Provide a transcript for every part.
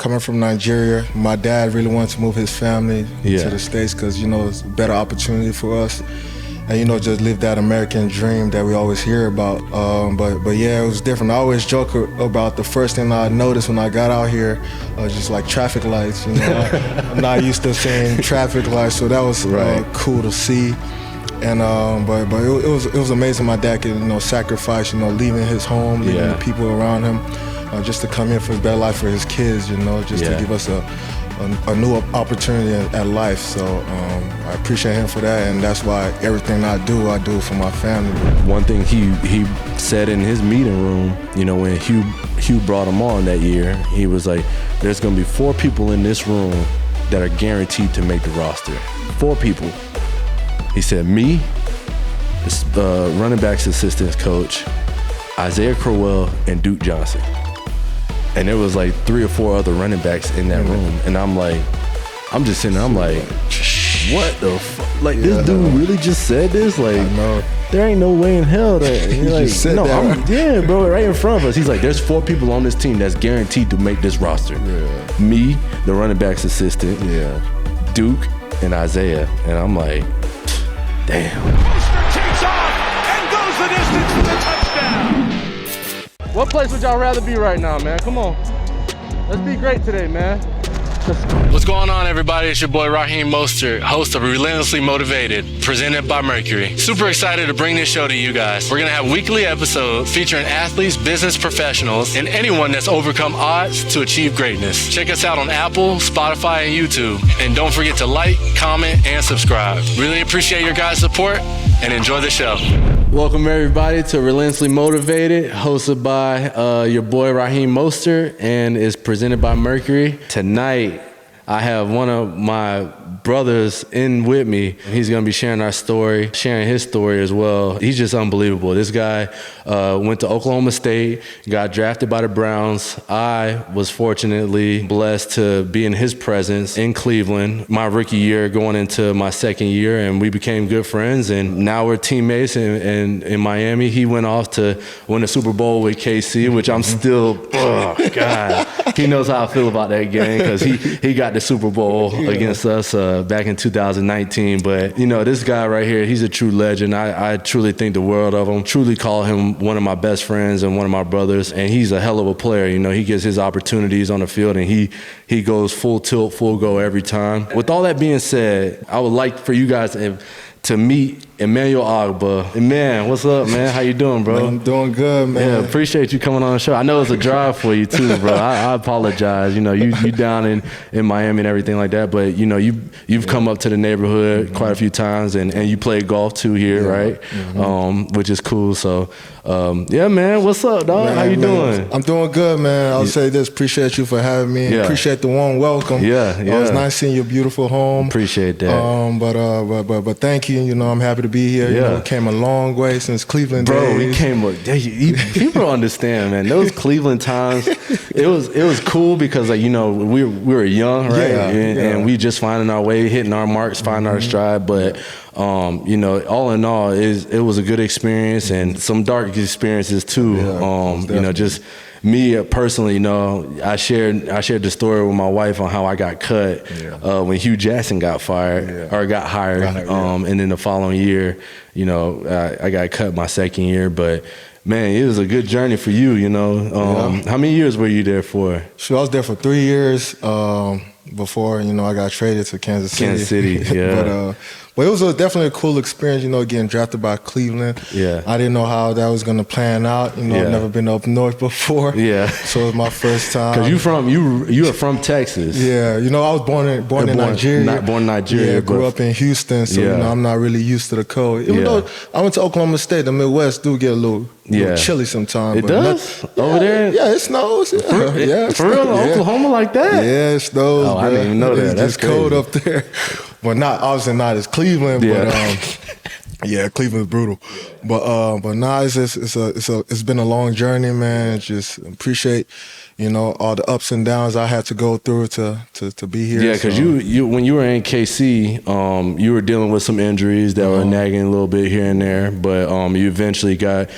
coming from Nigeria, my dad really wanted to move his family to the States because, you know, it's a better opportunity for us. And, you know, just live that American dream that we always hear about. But yeah, it was different. I always joke about the first thing I noticed when I got out here, just like traffic lights. You know, I'm not used to seeing traffic lights, so that was cool to see. And but it was amazing. My dad could, you know, sacrifice, you know, leaving his home, leaving the people around him, just to come here for a better life for his kids. You know, just to give us a new opportunity at life. So I appreciate him for that, and that's why everything I do for my family. One thing he said in his meeting room, you know, when Hugh brought him on that year, he was like, there's gonna be 4 people in this room that are guaranteed to make the roster. 4 people. He said me, the running backs assistant coach, Isaiah Crowell, and Duke Johnson. And there was like 3 or 4 other running backs in that room. And I'm just sitting there, I'm like, what the fuck? Like, this dude really just said this? Like, there ain't no way in hell that, he like, said no, that, yeah, bro, right in front of us. He's like, there's 4 people on this team that's guaranteed to make this roster. Yeah. Me, the running backs assistant, Duke, and Isaiah. And I'm like, damn. Mostert takes off and goes the distance for the touchdown. What place would y'all rather be right now, man? Come on. Let's be great today, man. What's going on, everybody? It's your boy Raheem Mostert, host of Relentlessly Motivated, presented by Mercury. Super excited to bring this show to you guys. We're going to have weekly episodes featuring athletes, business professionals, and anyone that's overcome odds to achieve greatness. Check us out on Apple, Spotify, and YouTube. And don't forget to like, comment, and subscribe. Really appreciate your guys' support, and enjoy the show. Welcome, everybody, to Relentlessly Motivated, hosted by your boy Raheem Mostert, and is presented by Mercury. Tonight, I have one of my brothers in with me. He's gonna be sharing his story as well. He's just unbelievable. This guy went to Oklahoma State, got drafted by the Browns. I was fortunately blessed to be in his presence in Cleveland my rookie year going into my second year, and we became good friends, and now we're teammates in Miami. He went off to win a Super Bowl with KC, which I'm still, oh God. He knows how I feel about that game because he got the Super Bowl against us back in 2019. But, you know, this guy right here, he's a true legend. I truly think the world of him. Truly call him one of my best friends and one of my brothers. And he's a hell of a player. You know, he gets his opportunities on the field, and he goes full tilt, full go every time. With all that being said, I would like for you guys to meet Emmanuel Ogbah. Man, what's up, man? How you doing, bro? Man, I'm doing good, man. Yeah, appreciate you coming on the show. I know it's a drive for you too, bro. I apologize. You know, you down in Miami and everything like that, but you know, you've come up to the neighborhood quite a few times, and you play golf too here, right? Which is cool. So, yeah, man, what's up, dog? Man, how you doing? I'm doing good, man. I'll say this: appreciate you for having me. Yeah. Appreciate the warm welcome. Yeah. It was nice seeing your beautiful home. Appreciate that. But thank you. You know, I'm happy to be here. You know, came a long way since Cleveland days. People don't understand, man. Those Cleveland times, it was cool because, like, you know, we were young, right? And we just finding our way, hitting our marks, finding our stride. But you know, all in all, it was a good experience and some dark experiences too. You know, just me personally, you know, I shared the story with my wife on how I got cut when Hugh Jackson got fired or got hired, and then the following year, you know, I got cut my second year. But man, it was a good journey for you, you know. How many years were you there for? So I was there for 3 years before, you know, I got traded to Kansas City. But it was definitely a cool experience, you know, getting drafted by Cleveland. I didn't know how that was going to pan out. You know, I've never been up north before. So it was my first time. Because you are from Texas. You know, I was born in Nigeria. Born in Nigeria. Grew up in Houston, so you know, I'm not really used to the cold. Even though I went to Oklahoma State, the Midwest do get a little chilly sometimes. It does? Over there? Yeah, it snows. For real? Oklahoma like that? Yeah, it snows. Oh, I didn't even know that. It's cold up there. But obviously not as Cleveland, but Cleveland's brutal. But nah, it's been a long journey, man. Just appreciate you know, all the ups and downs I had to go through to be here. Yeah, because you when you were in KC, you were dealing with some injuries that were nagging a little bit here and there, but you eventually got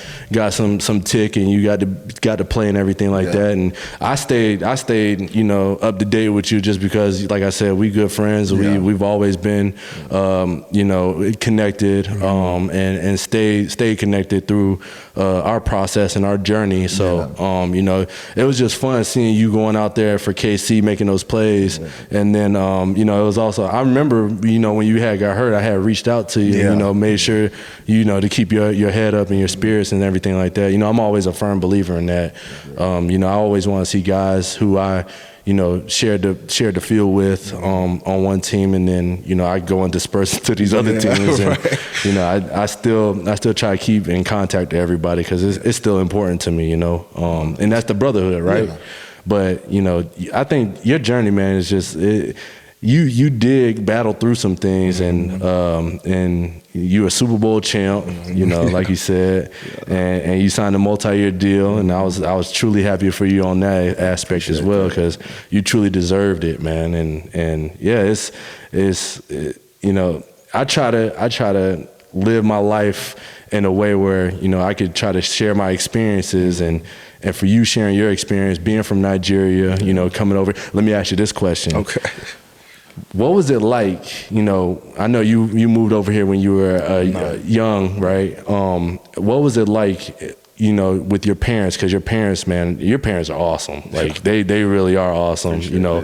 some tick and you got to play and everything like that. And I stayed, you know, up to date with you just because, like I said, we good friends. We've always been, you know, connected, and stay connected through our process and our journey. So, you know, it was just fun seeing you going out there for KC, making those plays. And then, you know, it was also, I remember, you know, when you got hurt, I had reached out to you, you know, made sure, you know, to keep your head up and your spirits and everything like that. You know, I'm always a firm believer in that. You know, I always want to see guys who I, you know, shared the field with on one team, and then, you know, I go and disperse to these other teams, and you know, I still try to keep in contact with everybody because it's still important to me, you know, and that's the brotherhood, right? But you know, I think your journey, man, is just you did battle through some things, and you a Super Bowl champ, you know, like you said, and you signed a multi-year deal, and I was truly happy for you on that aspect as well, because you truly deserved it, man. And yeah, it's you know, I try to live my life in a way where, you know, I could try to share my experiences, and for you sharing your experience being from Nigeria, you know, coming over. Let me ask you this question. Okay. What was it like, you know, I know you moved over here when you were young, right? What was it like, you know, with your parents? Because your parents, man, your parents are awesome. Like, they really are awesome, you know.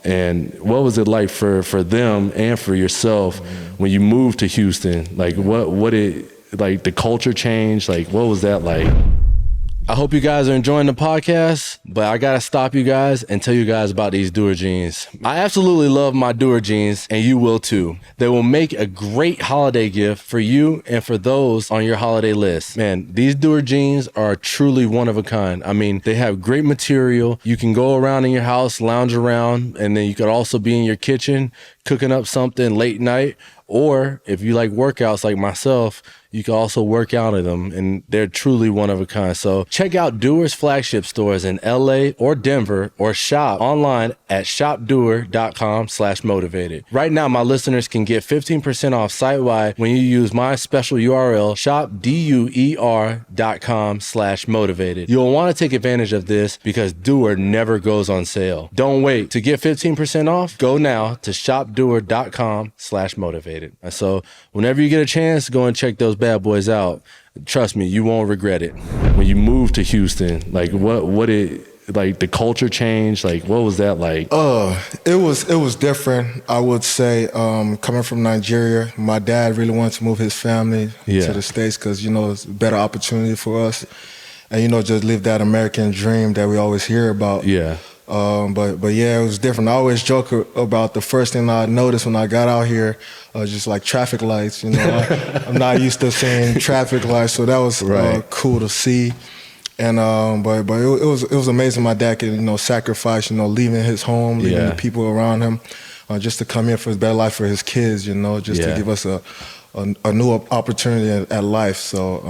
And what was it like for them and for yourself when you moved to Houston? Like, what like the culture changed? Like, what was that like? I hope you guys are enjoying the podcast, but I gotta stop you guys and tell you guys about these Doer jeans. I absolutely love my Doer jeans, and you will too. They will make a great holiday gift for you and for those on your holiday list. Man, these Doer jeans are truly one of a kind. I mean, they have great material. You can go around in your house, lounge around, and then you could also be in your kitchen cooking up something late night. Or if you like workouts like myself, you can also work out in them, and they're truly one of a kind. So check out Doer's flagship stores in LA or Denver, or shop online at shopdoer.com/motivated. Right now, my listeners can get 15% off site-wide when you use my special URL, shopdoer.com/motivated. You'll want to take advantage of this because Doer never goes on sale. Don't wait. To get 15% off, go now to shopdoer.com/motivated. So whenever you get a chance, go and check those bad boys out. Trust me, you won't regret it. When you moved to Houston, like what like the culture changed? Like, what was that like? It was different. I would say, coming from Nigeria, my dad really wanted to move his family to the States because, you know, it's a better opportunity for us, and, you know, just live that American dream that we always hear about. But yeah, it was different. I always joke about the first thing I noticed when I got out here, just like traffic lights. You know, I'm not used to seeing traffic lights, so that was cool to see. And but it was amazing. My dad could, you know, sacrifice, you know, leaving his home, leaving the people around him, just to come here for his better life for his kids. You know, just to give us a new opportunity at life. So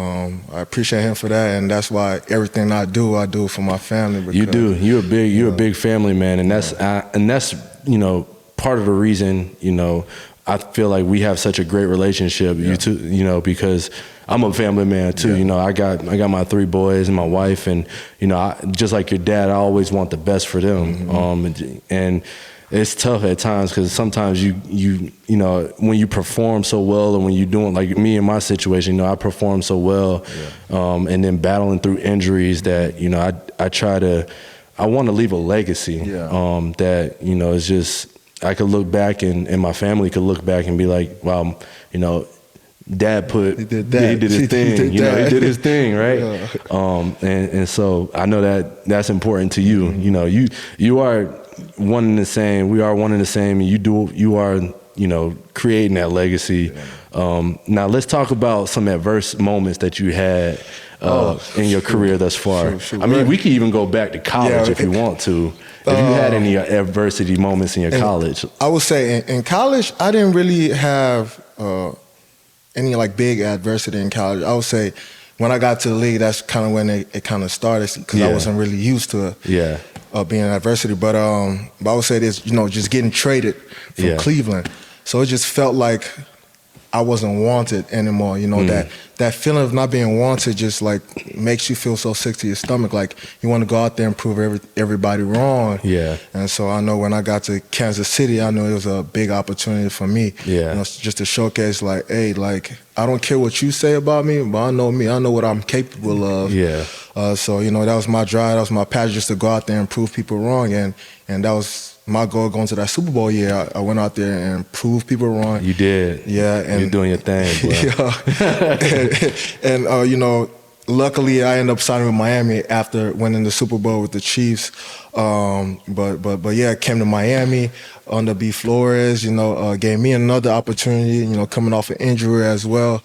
I appreciate him for that, and that's why everything I do for my family. Because, you do. You're a big family man, and that's you know, part of the reason, you know, I feel like we have such a great relationship. You two, you know, because I'm a family man too. You know, I got my 3 boys and my wife, and, you know, just like your dad, I always want the best for them. And it's tough at times because sometimes you know, when you perform so well, and when you're doing, like me in my situation, you know, I perform so well, and then battling through injuries that, you know, I want to leave a legacy that, you know, it's just, I could look back and my family could look back and be like, wow, you know, Dad he did his thing, you know, he did his thing, right? And so I know that's important to you. You know, you are one and the same. We are one and the same, and you are, you know, creating that legacy. Now let's talk about some adverse moments that you had in your career thus far. Sure, I mean, we can even go back to college if you want to. If you had any adversity moments in your college. I would say in college, I didn't really have any like big adversity in college. I would say when I got to the league, that's kind of when it kind of started, because I wasn't really used to being in adversity. But I would say this, just getting traded from Cleveland. So it just felt like I wasn't wanted anymore. That feeling of not being wanted just like makes you feel so sick to your stomach. Like you want to go out there and prove everybody wrong. Yeah. And so I know when I got to Kansas City, I knew it was a big opportunity for me. Yeah. Just to showcase like, hey, like I don't care what you say about me, but I know me. I know what I'm capable of. Yeah. So that was my drive. That was my passion, just to go out there and prove people wrong. And that was my goal going to that Super Bowl year. I went out there and proved people wrong. You did. Yeah. And you're doing your thing, bro. and luckily I ended up signing with Miami after winning the Super Bowl with the Chiefs. But yeah, I came to Miami under B. Flores, gave me another opportunity, coming off an injury as well.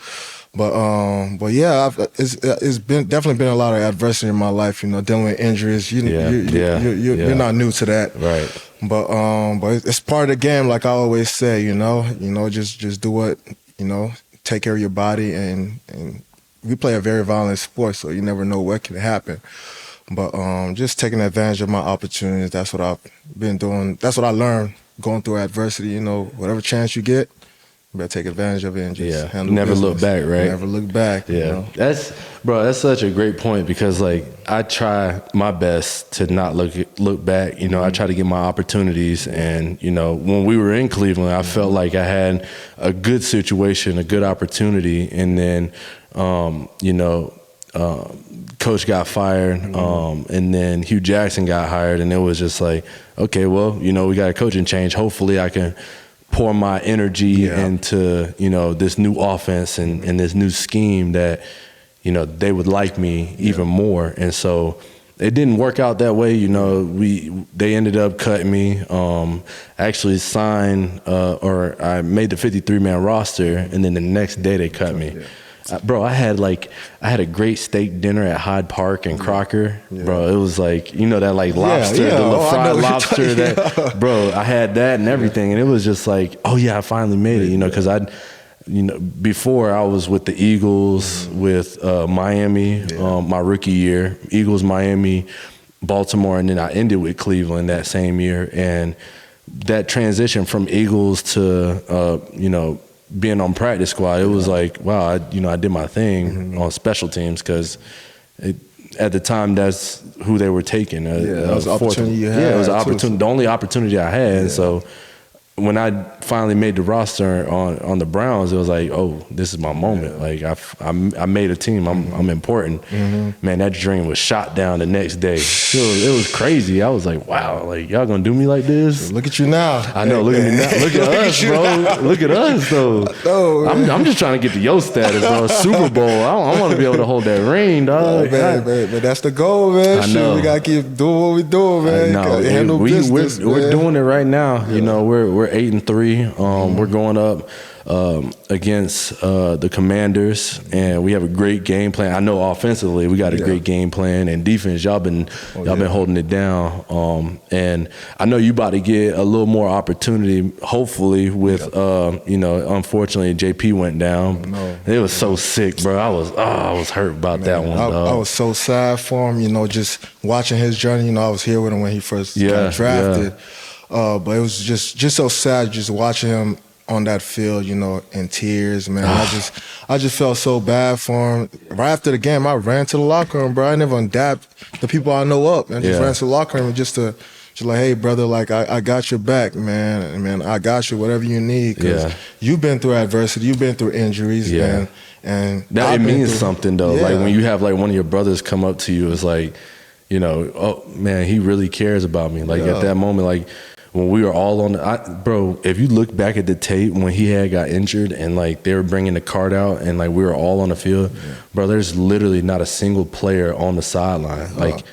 But yeah, it's definitely been a lot of adversity in my life, dealing with injuries. You're not new to that. Right. But it's part of the game, like I always say, just do what, take care of your body, and we play a very violent sport, so you never know what can happen. But just taking advantage of my opportunities, that's what I've been doing. That's what I learned going through adversity. Whatever chance you get, you better take advantage of it and just handle never business. Look back, right? Never look back. Yeah, that's such a great point, because like I try my best to not look back. I try to get my opportunities, and when we were in Cleveland, I felt like I had a good situation, a good opportunity, and then coach got fired, and then Hugh Jackson got hired, and it was just like, okay, well, we got a coaching change. Hopefully I can pour my energy into, this new offense and this new scheme that, they would like me even more. And so it didn't work out that way. They ended up cutting me. Actually signed, or I made the 53-man roster, and then the next day they cut me. Bro, I had a great steak dinner at Hyde Park and Crocker. Yeah. Bro, it was like, that like lobster, the fried lobster bro, I had that and everything. And it was just like, oh yeah, I finally made it, because before I was with the Eagles, with Miami, my rookie year, Eagles, Miami, Baltimore, and then I ended with Cleveland that same year. And that transition from Eagles to, being on practice squad, it was like, wow, I did my thing on special teams, because at the time that's who they were taking. That was an opportunity you had. Yeah, it was an opportunity, the only opportunity I had. And so when I finally made the roster on the Browns, it was like, oh, this is my moment. Like I made a team. I'm important. Man, that dream was shot down the next day. It was crazy. I was like, wow, like y'all gonna do me like this? Look at you now. I know. Look at me now. Look at us, bro. Look at us, though. I'm just trying to get to your status, bro. Super Bowl. I want to be able to hold that ring, dog. Man, that's the goal, man. I know. We gotta keep doing what we're doing, man. We're doing it right now. We're 8-3. We're going up against the Commanders, and we have a great game plan. I know offensively we got a great game plan, and defense y'all been holding it down. And I know you about to get a little more opportunity, hopefully, with unfortunately JP went down. It was so sick, bro. I was hurt about that one. I was so sad for him. Just watching his journey. I was here with him when he first got drafted. But it was just so sad just watching him on that field, in tears, man. I just felt so bad for him. Right after the game, I ran to the locker room, bro. I never undapped the people I know up, and just ran to the locker room just like, hey, brother, like I got your back, man. And man, I got you, whatever you need. Because you've been through adversity, you've been through injuries, and that it means something though. Like when you have like one of your brothers come up to you, it's like, oh man, he really cares about me. Like at that moment, like when we were all on bro, if you look back at the tape when he had got injured and like they were bringing the cart out and like we were all on the field, bro, there's literally not a single player on the sideline. Like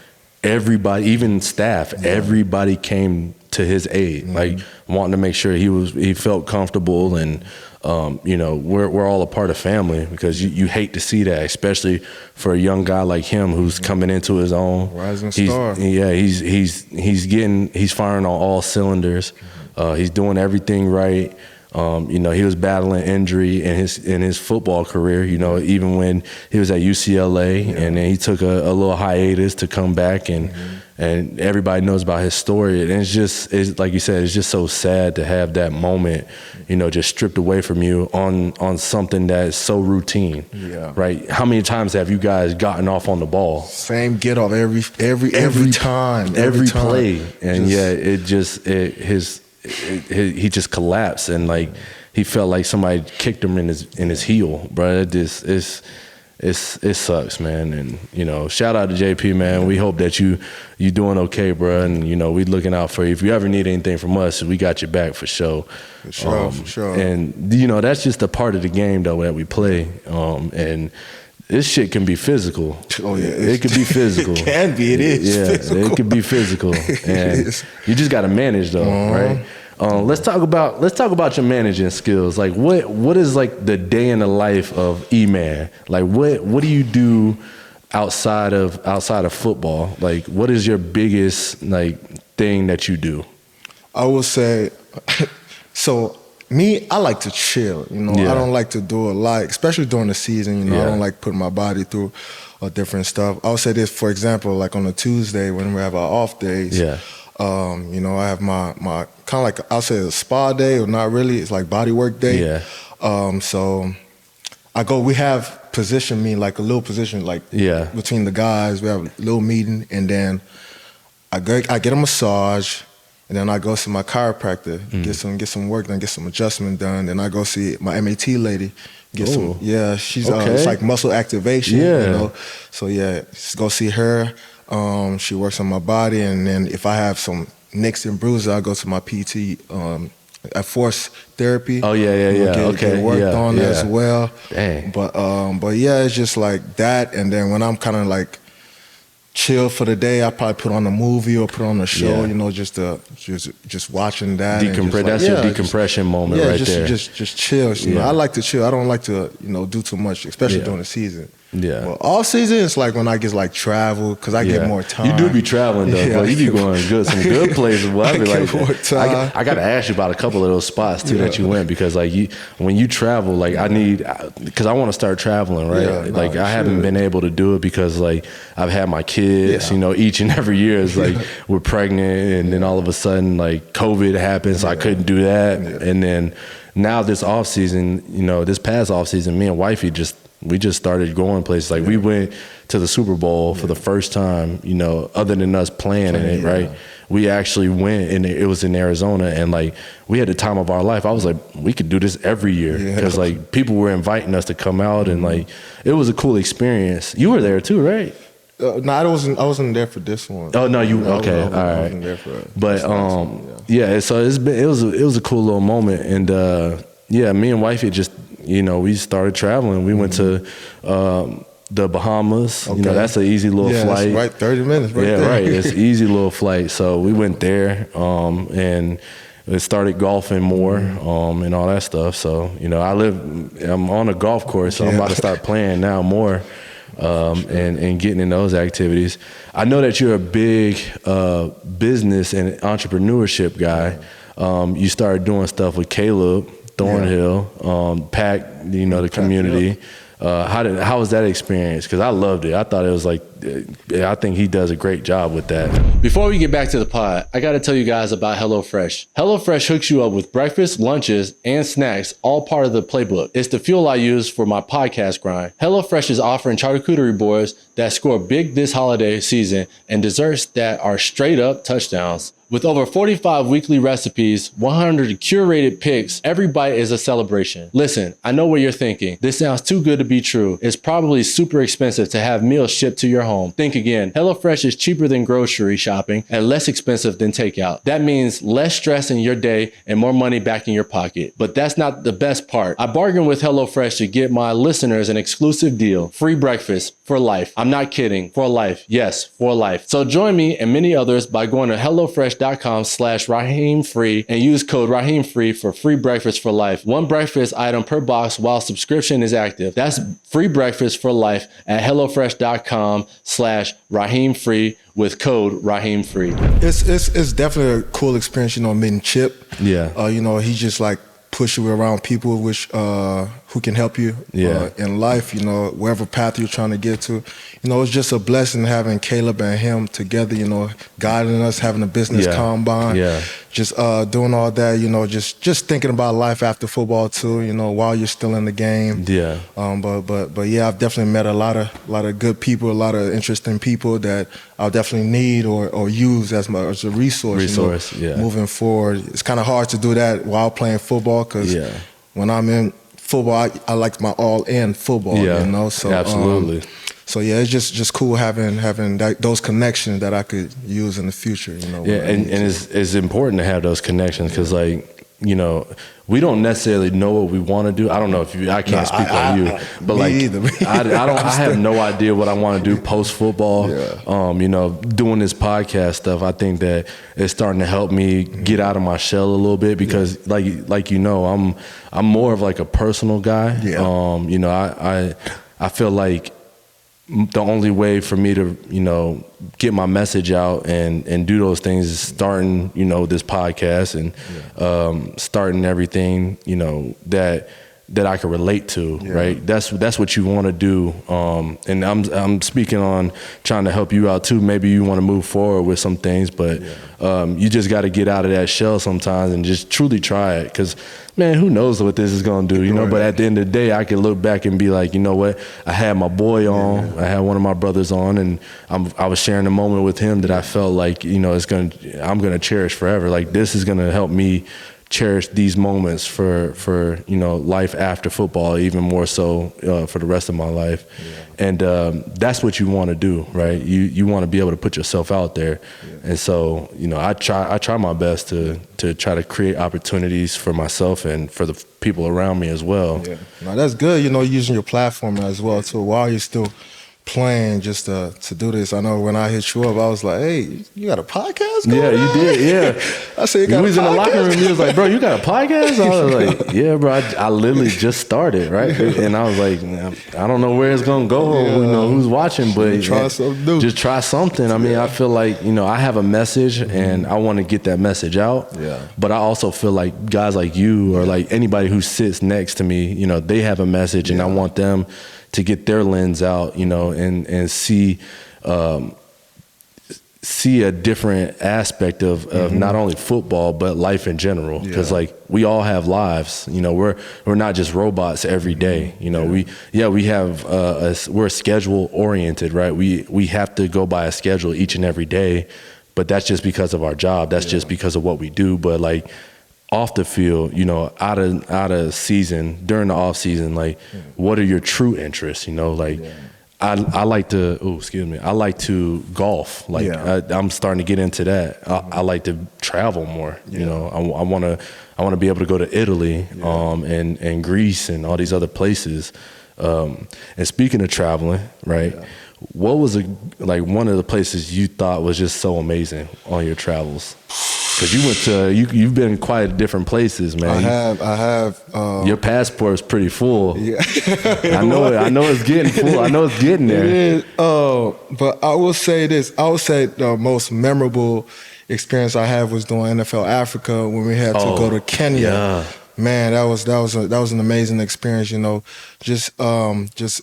everybody, even staff, everybody came to his aid, like wanting to make sure he felt comfortable. And we're all a part of family, because you hate to see that, especially for a young guy like him who's coming into his own. Rising star. He's firing on all cylinders. He's doing everything right. You know, he was battling injury in his football career, you know, even when he was at UCLA, and then he took a little hiatus to come back, and everybody knows about his story. And it's like you said, it's just so sad to have that moment, you know, just stripped away from you on something that is so routine. Yeah. Right? How many times have you guys gotten off on the ball? Same get off every time. Every play. And he just collapsed, and like he felt like somebody kicked him in his heel, bro. It sucks, man. And you know, shout out to JP, man. We hope that you doing okay, bro. And you know, we looking out for you. If you ever need anything from us, we got your back for sure. For sure. And you know, that's just a part of the game though that we play. And this shit can be physical. Oh yeah, it can be physical. It can be. It is. Yeah, physical. It can be physical, and you just got to manage though, right? Let's talk about your managing skills. Like, what is like the day in the life of E-Man? Like, what do you do outside of football? Like, what is your biggest like thing that you do? I will say, so. Me, I like to chill, you know. I don't like to do a lot, especially during the season, you know. I don't like putting my body through different stuff. I would say this, for example, like on a Tuesday when we have our off days, you know, I have my kind of like, I'll say a spa day, or not really, it's like body work day. So we have position meeting, like a little position, like between the guys, we have a little meeting, and then I get a massage. And then I go see my chiropractor, get some work done, get some adjustment done. Then I go see my MAT lady, she's it's like muscle activation, you know. So just go see her. She works on my body, and then if I have some nicks and bruises, I go to my PT at Force Therapy. Get worked on as well. Dang. But it's just like that. And then when I'm kind of like chill for the day, I probably put on a movie or put on a show, you know, just watching that. That's your decompression moment right there. Just chill. You know, I like to chill. I don't like to, you know, do too much, especially during the season. Yeah. Well, all season it's like when I get like travel, because I get more time. You do be traveling though, bro. You be going some good places. Well, I be like, I got to ask you about a couple of those spots too that you went, because like when you travel, like because I want to start traveling, right? I haven't been able to do it because like I've had my kids, you know, each and every year is like we're pregnant, and then all of a sudden like COVID happens, so I couldn't do that, and then now this off season, you know, this past off season, me and wifey we just started going places. Like we went to the Super Bowl for the first time, you know, other than us playing in it, right? We actually went, and it was in Arizona, and like we had the time of our life. I was like, we could do this every year, because like people were inviting us to come out, and like it was a cool experience. You were there too, right? No, I wasn't there for this one. Oh no, okay, all right. I wasn't there for it. But so it was a cool little moment, and me and wifey just, you know, we started traveling. We went to the Bahamas. You know, that's an easy little flight. Right, 30 minutes right there. Yeah, right. It's an easy little flight. So we went there, and started golfing more, and all that stuff. So, you know, I'm on a golf course, so I'm about to start playing now more, and getting in those activities. I know that you're a big business and entrepreneurship guy. You started doing stuff with Caleb Thornhill, Pack, you know, the community. How was that experience? Because I loved it. I thought it was like, I think he does a great job with that. Before we get back to the pod, I got to tell you guys about HelloFresh. HelloFresh hooks you up with breakfast, lunches, and snacks, all part of the playbook. It's the fuel I use for my podcast grind. HelloFresh is offering charcuterie boards that score big this holiday season, and desserts that are straight up touchdowns. With over 45 weekly recipes, 100 curated picks, every bite is a celebration. Listen, I know what you're thinking. This sounds too good to be true. It's probably super expensive to have meals shipped to your home. Think again. HelloFresh is cheaper than grocery shopping and less expensive than takeout. That means less stress in your day and more money back in your pocket. But that's not the best part. I bargained with HelloFresh to get my listeners an exclusive deal. Free breakfast for life. I'm not kidding. For life. Yes, for life. So join me and many others by going to HelloFresh.com/RaheemFree and use code RaheemFree for free breakfast for life. One breakfast item per box while subscription is active. That's free breakfast for life at HelloFresh.com/RaheemFree with code RaheemFree. It's definitely a cool experience, you know, meeting Chip. Yeah. You know, he just like push you around people who can help you in life, you know, wherever path you're trying to get to. You know, it's just a blessing having Caleb and him together, you know, guiding us, having a business combine, just doing all that, you know, just thinking about life after football too, you know, while you're still in the game. But yeah, I've definitely met a lot of good people, a lot of interesting people that I'll definitely need or use as a resource you know, moving forward. It's kind of hard to do that while playing football because when I'm in football, I like my all-in football, you know. So absolutely. So yeah, it's just cool having those connections that I could use in the future, you know. And it's important to have those connections because, like, you know, we don't necessarily know what we want to do. I don't know if I can't speak on you, but like, I have no idea what I want to do post football. You know, doing this podcast stuff, I think that it's starting to help me get out of my shell a little bit because, like you know, I'm more of like a personal guy. You know, I feel like the only way for me to, you know, get my message out and do those things is starting, you know, this podcast and starting everything, you know, that I can relate to, right? That's what you want to do. And I'm speaking on trying to help you out too. Maybe you want to move forward with some things, but you just got to get out of that shell sometimes and just truly try it. Because, man, who knows what this is going to do, you know? But at the end of the day, I can look back and be like, you know what? I had my boy on. I had one of my brothers on, and I was sharing a moment with him that I felt like, you know, I'm going to cherish forever. Like, this is going to help me cherish these moments for you know, life after football, even more so for the rest of my life. And that's what you want to do, right? You want to be able to put yourself out there. And so, you know, I try my best to try to create opportunities for myself and for the people around me as well. No, that's good, you know, using your platform as well too while you're still playing, just to do this. I know when I hit you up, I was like, hey, you got a podcast going on? You did, I said, you got a podcast? We was in the locker room, he was like, bro, you got a podcast? I was like, yeah, bro, I literally just started, right? And I was like, I don't know where it's going to go, you know, who's watching, but try something new. Just try something. I mean, I feel like, you know, I have a message and I want to get that message out. But I also feel like guys like you or like anybody who sits next to me, you know, they have a message and I want them to get their lens out, you know, and see a different aspect of not only football but life in general. Because like we all have lives, you know. We're not just robots every day, you know. We have we're schedule oriented, right? We have to go by a schedule each and every day, but that's just because of our job. That's just because of what we do. But like, off the field, you know, out of season, during the off season, like, what are your true interests? You know, like, I like to, I like to golf. Like, I'm starting to get into that. I like to travel more. You know, I want to be able to go to Italy, and Greece and all these other places. And speaking of traveling, right? What was one of the places you thought was just so amazing on your travels? Because you went to, you've been quite different places, man. I have. Your passport's pretty full. I know it's getting full. I know it's getting there. It is. But I will say this. I would say the most memorable experience I had was doing NFL Africa when we had to go to Kenya. Man, that was an amazing experience, you know, just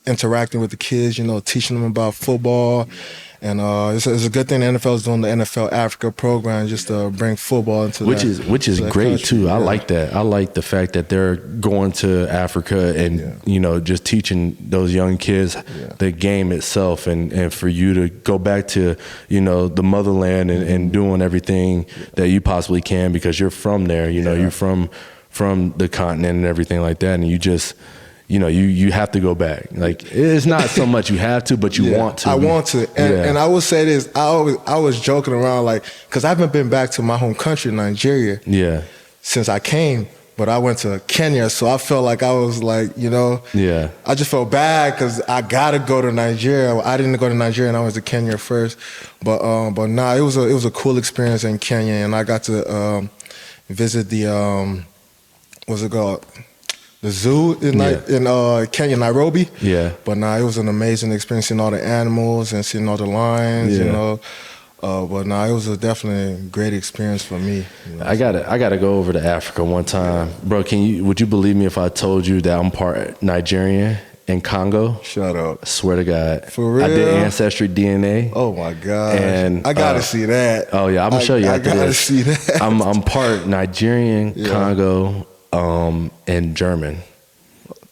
interacting with the kids, you know, teaching them about football. And it's a good thing the NFL is doing the NFL Africa program just to bring football into which is great country. Too. I like that. I like the fact that they're going to Africa and you know, just teaching those young kids the game itself, and for you to go back to, you know, the motherland and doing everything that you possibly can because you're from there. You know, you're from the continent and everything like that, and you just, you know, you have to go back. Like, it's not so much you have to, but you want to. I want to. And I will say this, I was joking around, like, because I haven't been back to my home country, Nigeria, since I came, but I went to Kenya, so I felt like I was like, you know, I just felt bad because I got to go to Nigeria. I didn't go to Nigeria, and I went to Kenya first. But nah, it was a cool experience in Kenya, and I got to visit the, what's it called? The zoo in Kenya, Nairobi. But it was an amazing experience, seeing all the animals and seeing all the lions, you know. But no, it was definitely a great experience for me. You know? I gotta go over to Africa one time, bro. Would you believe me if I told you that I'm part Nigerian and Congo? Shut up! I swear to God, for real. I did ancestry DNA. Oh my God! And I gotta see that. Oh yeah, I'm gonna show you. I gotta see that. I'm part Nigerian, Congo, and German.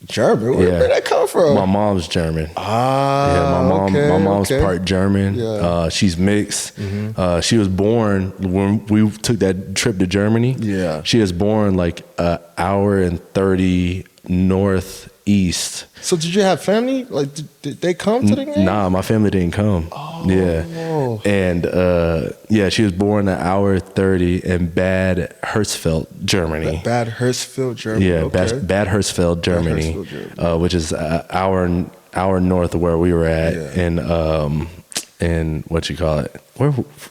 German? Where did that come from? My mom's German. Yeah, my mom's part German. Yeah. She's mixed. Mm-hmm. She was born when we took that trip to Germany. Yeah. She was born like an hour and 30 northeast. So did you have family? Like, did they come to the game? Nah, my family didn't come. Oh. Yeah. And she was born an hour 30 in Bad Hersfeld, Germany. Bad Hersfeld, Germany. Yeah, okay. Bad Hersfeld, Germany, which is an hour north of where we were at, in what you call it? Where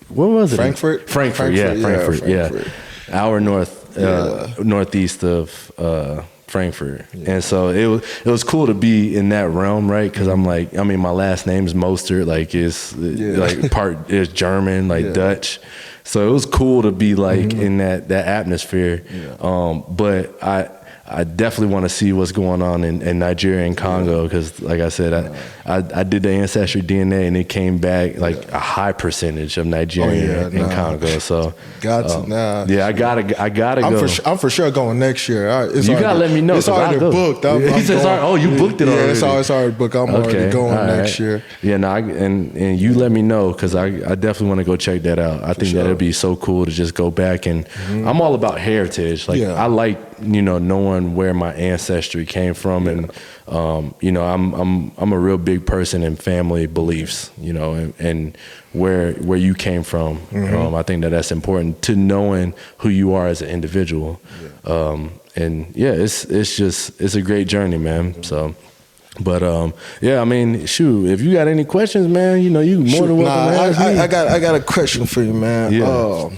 was it? Frankfurt. Frankfurt. Yeah. Hour northeast of Frankfurt. And so it was cool to be in that realm, right? Because I'm like, I mean, my last name is Mostert, like like part is German, like Dutch. So it was cool to be like in that atmosphere. But I definitely want to see what's going on in Nigeria and Congo, because like I said, I did the ancestry DNA and it came back like a high percentage of Nigeria and Congo. So I gotta go. I'm for sure going next year. You gotta let me know. It's already booked. He says, "Oh, you booked it already." Yeah, it's already booked. I'm already going next year. Yeah, no, and you let me know, because I definitely want to go check that out. I think that it'd be so cool to just go back, and I'm all about heritage. Like I like knowing where my ancestry came from, and I'm a real big person in family beliefs, and where you came from. I think that's important to knowing who you are as an individual. It's a great journey, man. So. But I mean, shoot, if you got any questions, man, you more than welcome to ask me. I got a question for you, man. Yeah.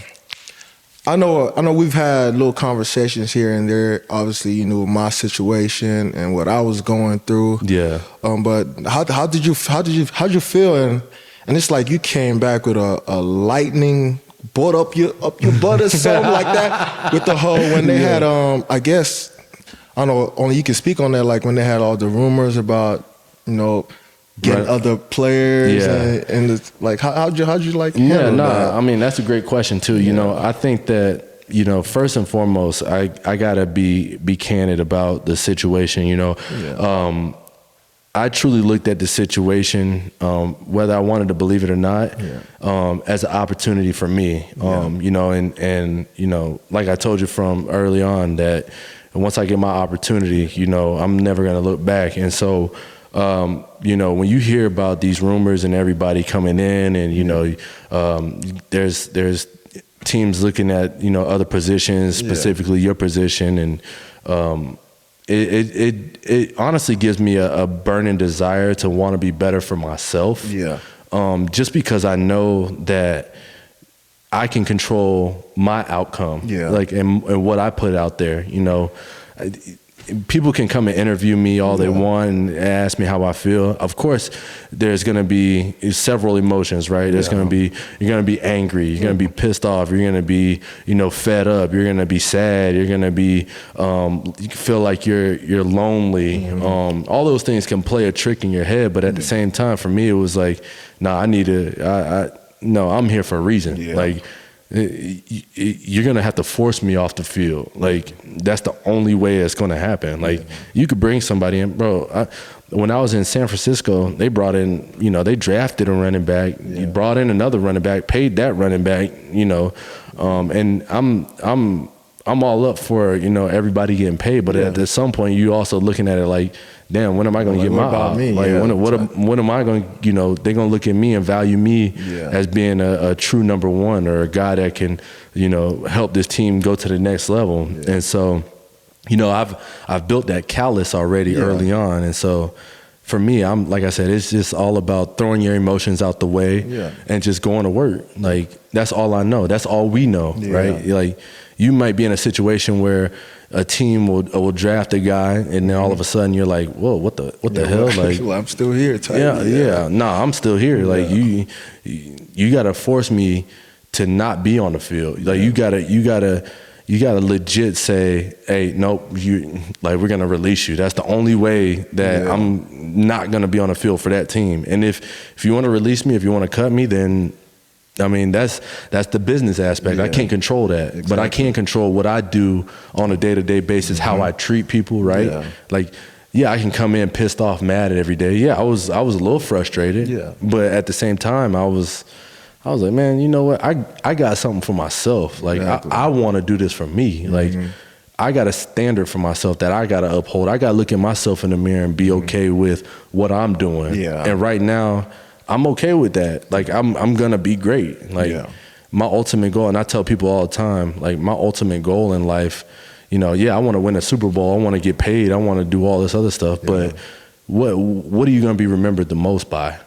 I know we've had little conversations here and there, obviously, my situation and what I was going through. Yeah. But how did you feel? And it's like you came back with a lightning bolt up your butt or something like that, with the whole, when they had I guess, I don't know, only you can speak on that, like when they had all the rumors about, getting other players and it's like, how'd you like handle that? I mean, that's a great question too. I think that, first and foremost, I gotta be candid about the situation. I truly looked at the situation, whether I wanted to believe it or not, as an opportunity for me. And like I told you from early on, that once I get my opportunity, I'm never gonna look back. And so, when you hear about these rumors and everybody coming in, and there's teams looking at other positions, specifically your position, and it honestly gives me a burning desire to want to be better for myself. Yeah. Just because I know that I can control my outcome. Yeah. Like and what I put out there. People can come and interview me all they want and ask me how I feel. Of course, there's going to be several emotions, right? There's going to be, you're going to be angry, you're going to be pissed off, you're going to be, fed up, you're going to be sad, you're going to be, you feel like you're lonely. All those things can play a trick in your head, but at the same time, for me, it was like, I'm here for a reason. Yeah. Like, you're gonna have to force me off the field. Like, that's the only way it's gonna happen. Like, you could bring somebody in, bro. When I was in San Francisco, they brought in, they drafted a running back, you brought in another running back, paid that running back, and I'm all up for everybody getting paid, but at some point you also looking at it like, damn, when am I going to get my op? When am I going to, they're going to look at me and value me as being a true number one, or a guy that can, help this team go to the next level. And so, I've built that callus already early on. And so for me, I'm like I said, it's just all about throwing your emotions out the way and just going to work. Like, that's all I know. That's all we know, right? Like, you might be in a situation where a team will draft a guy, and then all of a sudden you're like, whoa, what the hell? Like, well, I'm still here. Nah, I'm still here. Like, you got to force me to not be on the field. Like, you gotta legit say, hey, nope, we're gonna release you. That's the only way that I'm not gonna be on the field for that team. And if you want to release me, if you want to cut me, then I mean, that's the business aspect. I can't control that, but I can control what I do on a day-to-day basis, how I treat people, right? Like, I can come in pissed off, mad at every day. I was a little frustrated, but at the same time, I was like, man, you know what? I got something for myself. Like, I want to do this for me. Like, I got a standard for myself that I got to uphold. I got to look at myself in the mirror and be okay with what I'm doing. And right now, I'm okay with that. Like, I'm going to be great. Like, my ultimate goal, and I tell people all the time, like, my ultimate goal in life, you know, I want to win a Super Bowl. I want to get paid. I want to do all this other stuff. But what are you going to be remembered the most by?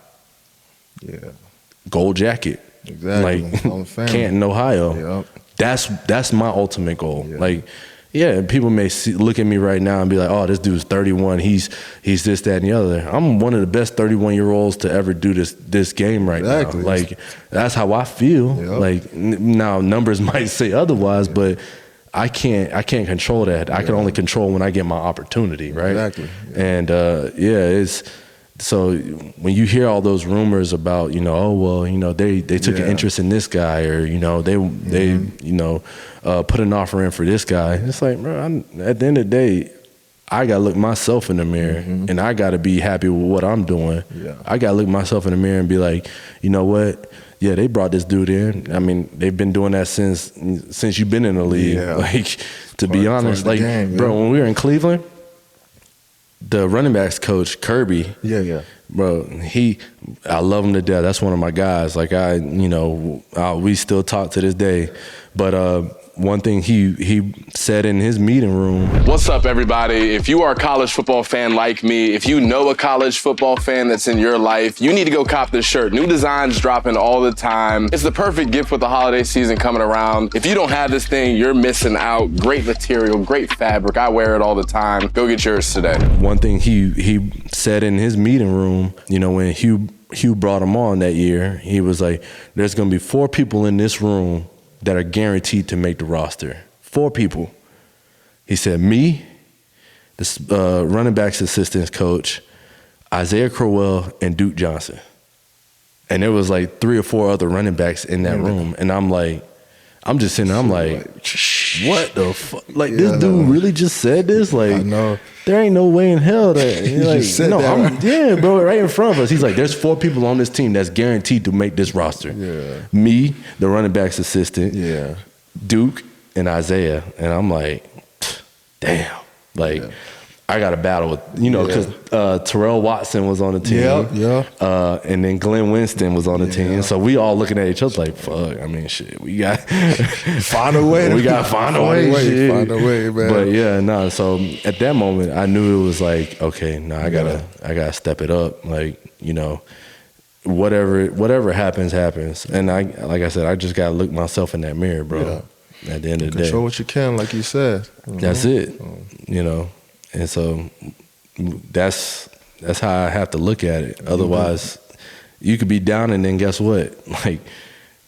Gold jacket. Exactly. Like, Canton, Ohio. That's my ultimate goal. Like, people may look at me right now and be like, oh, this dude's 31. He's this, that, and the other. I'm one of the best 31-year-olds to ever do this game right now. Like, that's how I feel. Like, now numbers might say otherwise, but I can't control that. I can only control when I get my opportunity, right? Exactly. And it's so when you hear all those rumors about, you know, oh, well, you know, they took an interest in this guy, or, you know, they you know, put an offer in for this guy. It's like, bro, at the end of the day, I got to look myself in the mirror, and I got to be happy with what I'm doing. I got to look myself in the mirror and be like, you know what? Yeah, they brought this dude in. I mean, they've been doing that since you've been in the league. Like, to be honest, like, bro, when we were in Cleveland, the running backs coach, Kirby, bro, I love him to death. That's one of my guys. Like, we still talk to this day. But one thing he said in his meeting room. What's up, everybody? If you are a college football fan like me, if you know a college football fan that's in your life, you need to go cop this shirt. New designs dropping all the time. It's the perfect gift with the holiday season coming around. If you don't have this thing, you're missing out. Great material, great fabric. I wear it all the time. Go get yours today. One thing he said in his meeting room, you know, when Hugh brought him on that year, he was like, there's going to be 4 people in this room that are guaranteed to make the roster. 4 people. He said, me, the running backs assistance coach, Isaiah Crowell, and Duke Johnson. And there was like 3 or 4 other running backs in that room. And I'm just sitting there, I'm like, what the fuck? Like, this dude really just said this? Like, I know. There ain't no way in hell that he like, just said that. Yeah, bro, right in front of us. He's like, there's 4 people on this team that's guaranteed to make this roster. Me, the running backs assistant, Duke, and Isaiah. And I'm like, damn. Like, I got a battle with, you know, because Terrell Watson was on the team. And then Glenn Winston was on the team. So we all looking at each other like, fuck, I mean, shit, we got find a way. We got to find a way. Find a way, man. But so at that moment, I knew it was like, okay, I gotta step it up. Like, you know, whatever happens. And like I said, I just gotta look myself in that mirror, bro. At the end of the day, control what you can, like you said. That's it. You know. And so that's how I have to look at it. Otherwise, you could be down, and then guess what? Like,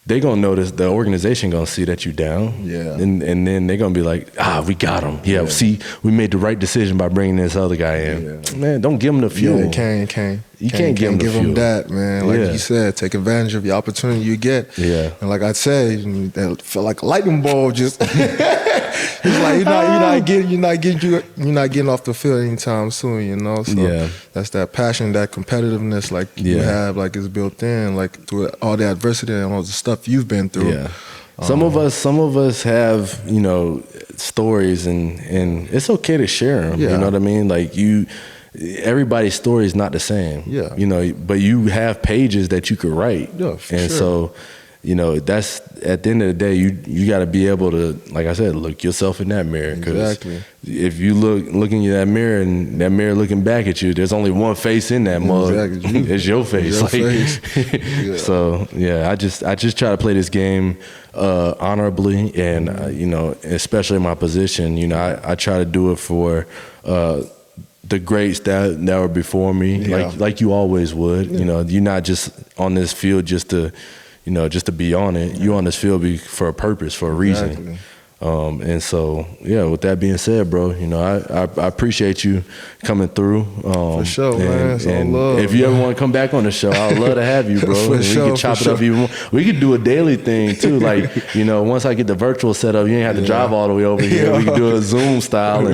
they gonna notice, the organization gonna see that you down. And then they're gonna be like, we got him. See, we made the right decision by bringing this other guy in. Man, don't give him the fuel. You can't give him the fuel. Him that, man. Like you said, take advantage of the opportunity you get. And like I said, that felt like a lightning bolt. Just it's like you're not getting off the field anytime soon, you know. So that's that passion, that competitiveness, like you have, like it's built in, like through all the adversity and all the stuff you've been through. Some of us have, you know, stories, and it's okay to share them. You know what I mean? Like, everybody's story is not the same. You know, but you have pages that you could write. So you know, that's at the end of the day, you got to be able to, like I said, look yourself in that mirror. Exactly. If you looking in that mirror and that mirror looking back at you, there's only one face in that mug. Exactly. It's your face. Yeah. So yeah, I just try to play this game honorably, and you know, especially in my position, you know, I try to do it for the greats that were before me, like you always would. You know, you're not just on this field just to be on it. You're on this field for a purpose, for a reason. Exactly. And so, yeah, with that being said, bro, you know, I appreciate you coming through. For sure, man. It's all love, if you ever want to come back on the show, I would love to have you, bro. For sure, we can chop it up even more. We could do a daily thing, too. Like, you know, once I get the virtual set up, you ain't have to drive all the way over here. We could do a Zoom style,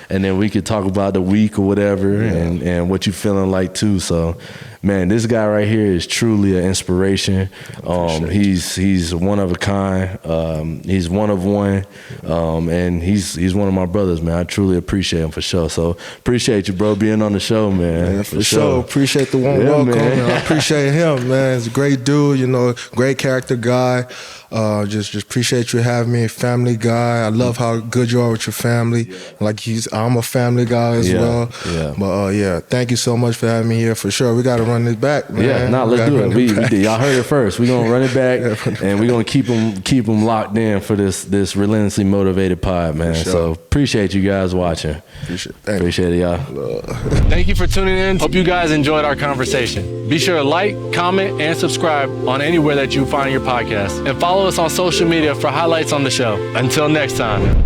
and then we could talk about the week or whatever, and what you feeling like, too. So, man, this guy right here is truly an inspiration. He's one of a kind. He's one of one, and he's one of my brothers, man. I truly appreciate him for sure. So appreciate you, bro, being on the show, man. For sure. Appreciate the warm welcome. Man. I appreciate him, man. He's a great dude, you know, great character guy. Just appreciate you having me. Family guy. I love how good you are with your family. Like I'm a family guy as well. Yeah. But thank you so much for having me here. For sure, we got to run this back, man. Yeah, let's do it. We did. Y'all heard it first. We're gonna run it back, and we're gonna keep them locked in for this Relentlessly Motivated pod, man. Sure. So appreciate you guys watching. Appreciate it, y'all. Thank you for tuning in. Hope you guys enjoyed our conversation. Be sure to like, comment, and subscribe on anywhere that you find your podcast, and follow us on social media for highlights on the show. Until next time.